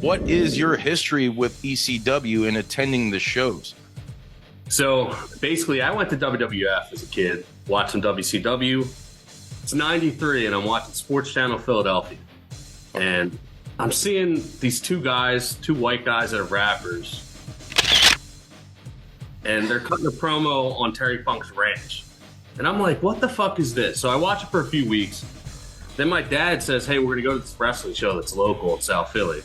what is your history with ECW and attending the shows? So basically, I went to WWF as a kid, watching WCW. It's 93, and I'm watching Sports Channel Philadelphia. And I'm seeing these two white guys that are rappers, and they're cutting a promo on Terry Funk's ranch. And I'm like, what the fuck is this? So I watch it for a few weeks. Then my dad says, hey, we're going to go to this wrestling show that's local in South Philly.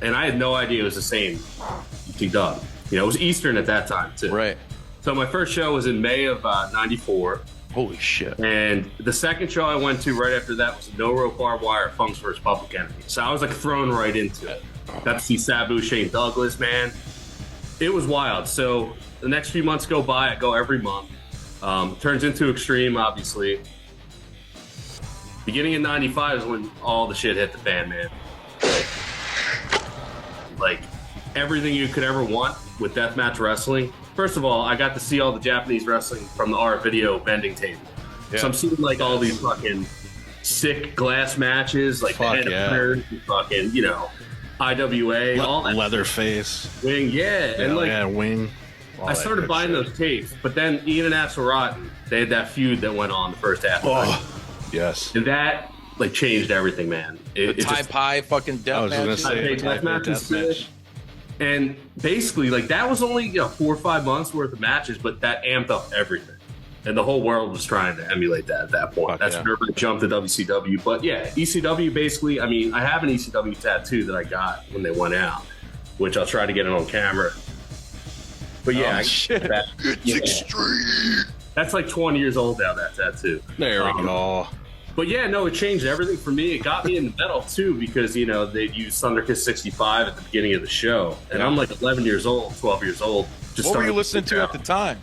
And I had no idea it was the same ECW. You know, it was Eastern at that time, too. Right. So my first show was in May of 94. Holy shit. And the second show I went to right after that was No Rope Barbed Wire, Funk's vs. Public Enemy. So I was like thrown right into it. Got to see Sabu, Shane Douglas, man. It was wild. So the next few months go by. I go every month. Turns into Extreme, obviously. Beginning in 95 is when all the shit hit the fan, man. Like everything you could ever want with deathmatch wrestling. First of all, I got to see all the Japanese wrestling from the art video vending table. Yeah. So I'm seeing like all these fucking sick glass matches, like fuck the head fucking, you know, IWA, all that Leatherface, Wing, and like Wing. I started buying those tapes, but then Ian and Axel Rotten, they had that feud that went on the first half. Yes, and that like changed everything, man. The Thai Pie fucking death match. And basically, like that was only 4 or 5 months worth of matches, but that amped up everything, and the whole world was trying to emulate that at that point. That's where I jumped to WCW. But yeah, ECW basically. I mean, I have an ECW tattoo that I got when they went out, which I'll try to get it on camera. But yeah, shit. It's extreme. That's like 20 years old now, that tattoo. There we go. But yeah, no, it changed everything for me. It got me into metal too, because, you know, they'd use Thunderkiss 65 at the beginning of the show. And I'm like 11 years old, 12 years old. What were you listening to at the time?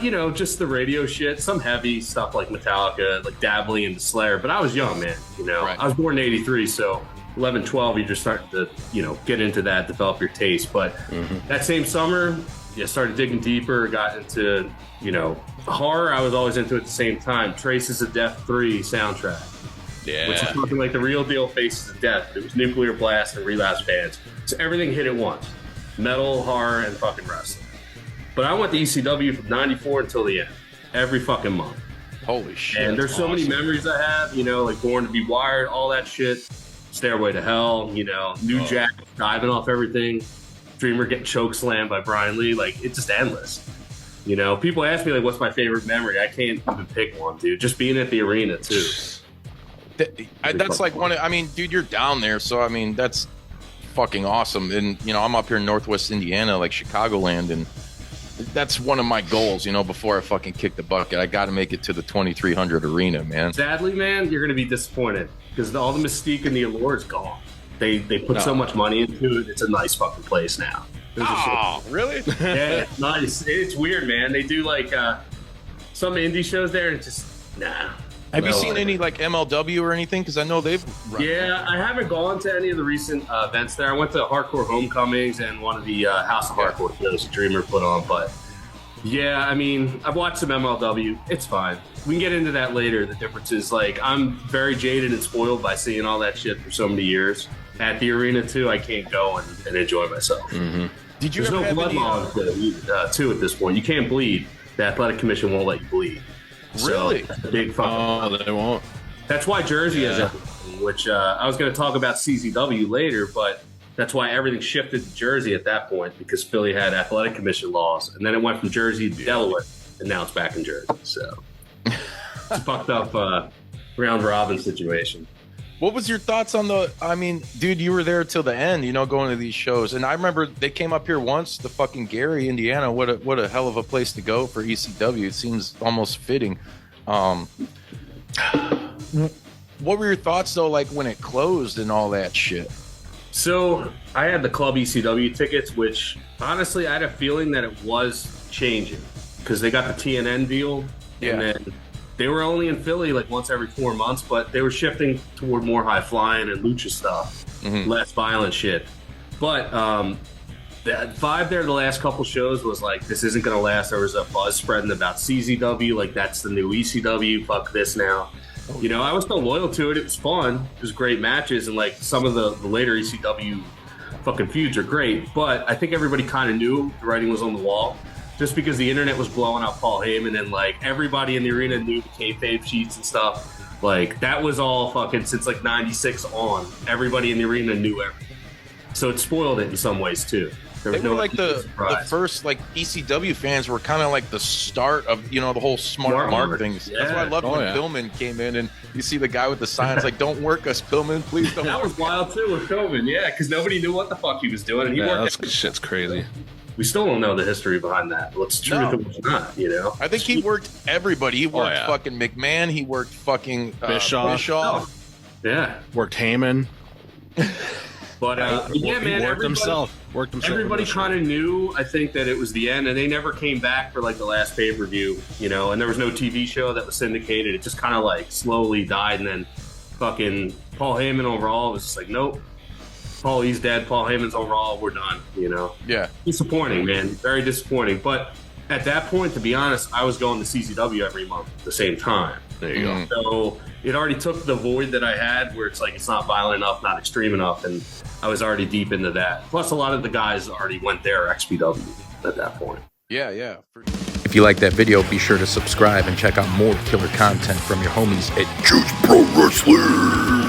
You know, just the radio shit, some heavy stuff like Metallica, like dabbling into Slayer. But I was young, man. You know, I was born in 83, so 11, 12, you're just starting to, you know, get into that, develop your taste. But that same summer, started digging deeper, got into, you know, horror. I was always into it at the same time. Traces of Death 3 soundtrack. Yeah. Which is something like the real deal Faces of Death. It was Nuclear Blast and Relapse bands. So everything hit at once. Metal, horror, and fucking wrestling. But I went to ECW from 94 until the end. Every fucking month. Holy shit. And there's so many memories I have, you know, like Born to Be Wired, all that shit. Stairway to Hell, you know, New Jack diving off everything. Dreamer getting chokeslammed by Brian Lee. Like, it's just endless. You know, people ask me, like, what's my favorite memory? I can't even pick one, dude. Just being at the arena, too. That's like one of, I mean, dude, you're down there, so, I mean, that's fucking awesome. And, you know, I'm up here in Northwest Indiana, like Chicagoland, and that's one of my goals, you know, before I fucking kick the bucket. I got to make it to the 2300 arena, man. Sadly, man, you're going to be disappointed because all the mystique and the allure is gone. They put so much money into it. It's a nice fucking place now. Oh, really? Yeah, it's nice. It's weird, man. They do like some indie shows there, and it's just nah. Have you seen any like MLW or anything? Because I know they've I haven't gone to any of the recent events there. I went to Hardcore Homecomings and one of the House of Hardcore shows that Dreamer put on. But yeah, I mean, I've watched some MLW. It's fine. We can get into that later. The difference is, like, I'm very jaded and spoiled by seeing all that shit for so many years. At the arena, too, I can't go and enjoy myself. Mm-hmm. Did you There's no blood laws, too, at this point. You can't bleed. The Athletic Commission won't let you bleed. Really? So, big fucking they won't. That's why Jersey is everything, which I was going to talk about CZW later, but that's why everything shifted to Jersey at that point, because Philly had Athletic Commission laws, and then it went from Jersey to Delaware, and now it's back in Jersey. So it's a fucked up round robin situation. What was your thoughts on I mean, dude, you were there till the end, you know, going to these shows. And I remember they came up here once, the fucking Gary, Indiana. What a hell of a place to go for ECW. It seems almost fitting. What were your thoughts, though, like when it closed and all that shit? So I had the Club ECW tickets, which honestly I had a feeling that it was changing because they got the TNN deal. Yeah. And then they were only in Philly like once every 4 months, but they were shifting toward more high flying and lucha stuff, less violent shit. But that vibe there the last couple shows was like, this isn't going to last. There was a buzz spreading about CZW, like that's the new ECW, fuck this now. You know, I was still loyal to it. It was fun. It was great matches. And like some of the later ECW fucking feuds are great, but I think everybody kind of knew the writing was on the wall. Just because the internet was blowing up Paul Heyman and like everybody in the arena knew the kayfabe sheets and stuff. Like that was all fucking since like '96 on. Everybody in the arena knew everything, so it spoiled it in some ways too. They were like the first like ECW fans were kind of like the start of the whole smart marketing. Yeah. That's why I loved when Pillman came in and you see the guy with the signs like "Don't work us, Pillman, please don't." That was wild too with Pillman, yeah, because nobody knew what the fuck he was doing. And he worked. That shit's crazy. We still don't know the history behind that. What's true and what's not, I think he worked everybody. He worked fucking McMahon. He worked fucking Bischoff. Oh. Yeah. Worked Heyman. But yeah, man, worked himself. Everybody kind of knew, I think, that it was the end, and they never came back for like the last pay-per-view, and there was no TV show that was syndicated. It just kind of like slowly died, and then fucking Paul Heyman overall was just like, nope. Paul, he's dead. Paul Heyman's overall, we're done, Yeah. Disappointing, man. Very disappointing. But at that point, to be honest, I was going to CZW every month at the same time. There you go. So it already took the void that I had where it's like it's not violent enough, not extreme enough, and I was already deep into that. Plus, a lot of the guys already went there XPW at that point. Yeah, yeah. If you like that video, be sure to subscribe and check out more killer content from your homies at Juice Pro Wrestling.